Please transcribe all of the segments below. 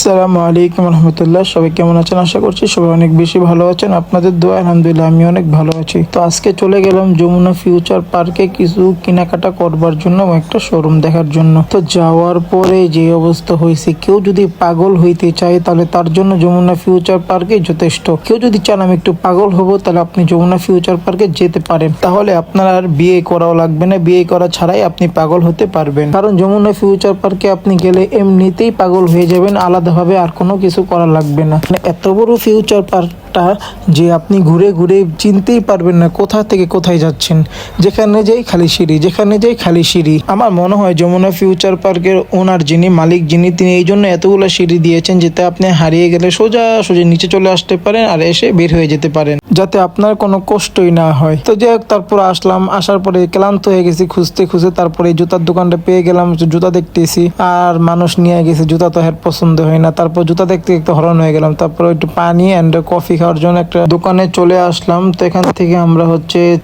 আসসালামু আলাইকুম রহমতুল্লাহ। সবাই কেমন আছেন? আশা করছি সবাই অনেক বেশি ভালো আছেন। আপনাদের দোয়া আলহামদুলিল্লাহ আমি অনেক ভালো আছি। তো আজকে চলে গেলাম যমুনা ফিউচার পার্কে কিছু কেনাকাটা করবার জন্য, একটা শোরুম দেখার জন্য। তো যাওয়ার পরে যে অবস্থা হয়েছে, কেউ যদি পাগল হইতে চায় তাহলে তার জন্য যমুনা ফিউচার পার্কে যথেষ্ট। কেউ যদি চান আমি একটু পাগল হব, তাহলে আপনি যমুনা ফিউচার পার্কে যেতে পারেন। তাহলে আপনার আর বিয়ে করাও লাগবে না, বিয়ে করা ছাড়াই আপনি পাগল হতে পারবেন। কারণ যমুনা ফিউচার পার্কে আপনি গেলে এমনিতেই পাগল হয়ে যাবেন, আলাদাভাবে আর কোনো কিছু করা লাগবে না। এত বড় ফিউচার পার্কটা যে আপনি ঘুরে ঘুরে চিনতেই পারবেন না কোথা থেকে কোথায় যাচ্ছেন। যেখানে যাই খালি সিঁড়ি, যেখানে যাই খালি সিঁড়ি। আমার মনে হয় যমুনা ফিউচার পার্কের ওনার যিনি, মালিক যিনি, তিনি এই জন্য এতগুলো সিঁড়ি দিয়েছেন যাতে আপনি হারিয়ে গেলে সোজা সোজা নিচে চলে আসতে পারেন আর এসে বের হয়ে যেতে পারেন, যাতে আপনার কোনো কষ্টই না হয়। তো যাই হোক, তারপর আসলাম, আসার পরে ক্লান্ত হয়ে গেছি খুঁজতে খুঁজে। তারপরে জুতার দোকানটা পেয়ে গেলাম, জুতা দেখতেছি আর মানুষ নিয়ে গেছে, জুতা তো হের পছন্দ হয় না। তারপর জুতা দেখতে দেখতে হরণ হয়ে গেলাম। তারপর একটু পানি অ্যান্ড কফি খাওয়ার জন্য একটা দোকানে চলে আসলাম। তো এখান থেকে আমরা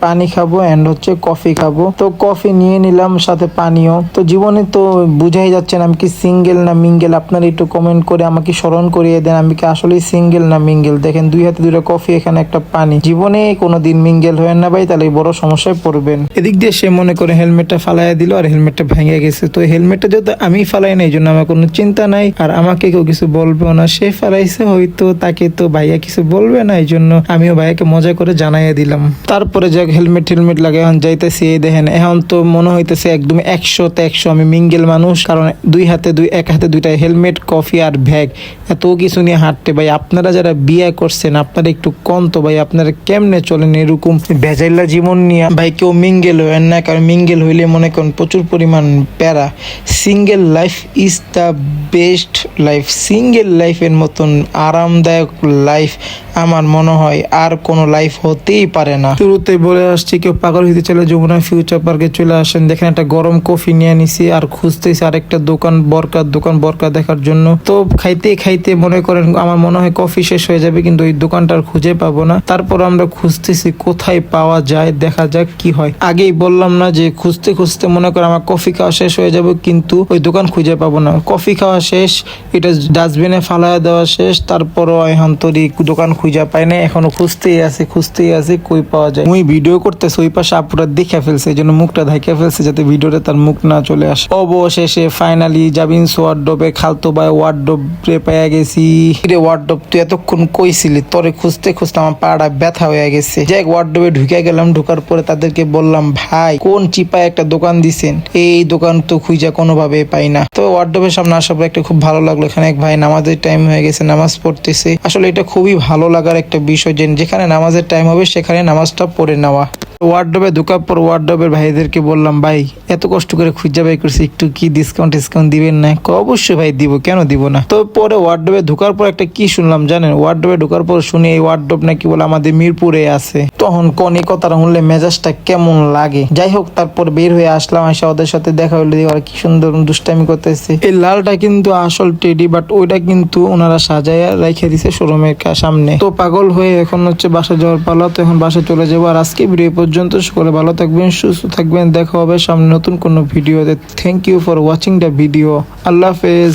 পানি খাবো অ্যান্ড কফি খাবো। তো কফি নিয়ে নিলাম, সাথে পানিও। তো জীবনে তো বুঝাই যাচ্ছেন আমি কি সিঙ্গেল না মিঙ্গেল। আপনারা একটু কমেন্ট করে আমাকে স্মরণ করিয়ে দেন আমি কি আসলেই সিঙ্গেল না মিঙ্গেল। দেখেন, দুই হাতে দুইটা কফি, এখানে একটা পানি। জীবনে কোনোদিন মিঙ্গেল হয়েন না ভাই, তাহলে বড় সমস্যায় পড়বেন। এদিক দিয়ে সে মনে করে হেলমেটটা ফালাইয়া দিল আর হেলমেটটা ভেঙে গেছে। তো হেলমেটটা যেহেতু আমি ফালাই না, এই জন্য আমার কোনো চিন্তা নাই আর আমাকে কেউ কিছু বলবেও না। সে ফালাইছে, হয়তো তাকে তো ভাইয়া কিছু বলবে না, এই জন্য আমিও ভাইয়াকে মজা করে জানাইয়া দিলাম। তারপরে যাক হেলমেট লাগাই এখন যাইতেছি। এই দেখেন, এখন তো মনে হইতেছে একদম 100তে 100 আমি মিঙ্গেল মানুষ। কারণ এক হাতে দুইটা হেলমেট, কফি আর ব্যাগ, এত কিছু নিয়ে হাঁটতে। ভাই আপনারা যারা বিয়ে করছেন আপনারা একটু কম তো ভাই, আপনারা কেমনে চলেন এরকম ভেজাইলা জীবন নিয়ে? ভাই কেউ মিঙ্গেল হয়েন না, কারণ মিঙ্গেল হইলে মনে করেন প্রচুর পরিমাণ প্যারা। Single life is the best life. Single লাইফের মতন আরামদায়ক লাইফ আমার মনে হয় আর কোনো লাইফ হতেই পারে না। শুরুতে বলে আসছি, কেউ পাগল হইতে চাইলে যমুনা ফিউচার পার্কে চলে আসেন। দেখেন একটা গরম কফি নিয়ে নিছি আর খুঁজতেছি আরেকটা দোকান, বরকা দেখার জন্য। তো খাইতে খাইতে মনে করেন আমার মনে হয় কফি শেষ হয়ে যাবে, কিন্তু ওই দোকানটা আর খুঁজে পাবো না। তারপর আমরা খুঁজতেছি কোথায় পাওয়া যায়, দেখা যাক কি হয়। আগেই বললাম না যে খুঁজতে খুঁজতে মনে করেন আমার কফি খাওয়া শেষ হয়ে যাবে, কিন্তু ওই দোকান খুঁজে পাবো না। কফি খাওয়া শেষ, এটা ডাস্টবিনে ফালাইয়া দেওয়া শেষ, তারপরও এখন তোর দোকান খুঁজে পাই না। এখনো খুঁজতেই আছে কই পাওয়া যায়। মুই ভিডিও করতেছে, ওই পাশে আপুরা দেখে ফেলছে, এই জন্য মুখটা ঢাকা ফেলছে যাতে ভিডিওতে তার মুখ না চলে আসে। অবশেষে ফাইনালি জাবিন্স ওয়ার্ডরোবে খালতো ভাই ওয়ার্ডরোবে পেয়ে গেছি। রে ওয়ার্ডরোব, তুই এতক্ষণ কইছিলি? তোরে খুঁজতে খুঁজতে আমার পাড়া ব্যথা হয়ে গেছে। যাই ওয়ার্ডরোবে ঢুকে গেলাম। ঢুকার পরে তাদেরকে বললাম, ভাই কোন চিপায় একটা দোকান দিছেন, এই দোকান তো খুঁজে কোনোভাবে পাই না। তো ওয়ার্ডরোবের সামনে আসার পর একটা খুব ভালো লাগলো। এখানে এক ভাই নামাজের টাইম হয়ে গেছে, নামাজ পড়তেছে। আসলে এটা খুবই ভালো লাগার একটা বিষয় যে যেখানে নামাজের টাইম হবে সেখানে নামাজটা পড়ে নেওয়া। ওয়ার্ডরোবে ঢোকার পর ওয়ার্ডরোবের ভাইদেরকে বললাম, ভাই এত কষ্ট করে খুঁজে বাই করছি, একটু কি ডিসকাউন্ট দিবেন না? অবশ্যই ভাই দিব, কেন দিব না। তো পরে ওয়ার্ডরোবে ঢোকার পর একটা কি শুনলাম জানেন? ওয়ার্ডরোবে ঢোকার পর শুনি এই ওয়ার্ডরোব নাকি বলে আমাদের মিরপুরে আছে। তখন কনি কথাটা শুনলে মেজাজটা কেমন লাগে। যাই হোক, তারপর বের হয়ে আসলাম, আসা ওদের সাথে দেখা হইলে ওরা কি সুন্দর দুষ্টামি করতেছে। এই লালটা কিন্তু আসল টেডি, বাট ওইটা কিন্তু ওনারা সাজাইয়া রেখে দিছে শোরুমের সামনে। তো পাগল হয়ে এখন বাসা যাওয়ার পালা। তো এখন বাসা চলে যাবো। আর আজকে ভিডিও পর্যন্ত। সকলে ভালো থাকবেন, সুস্থ থাকবেন। দেখা হবে সামনে নতুন কোনো ভিডিওতে। Thank you for watching the video. আল্লাহ হাফেজ।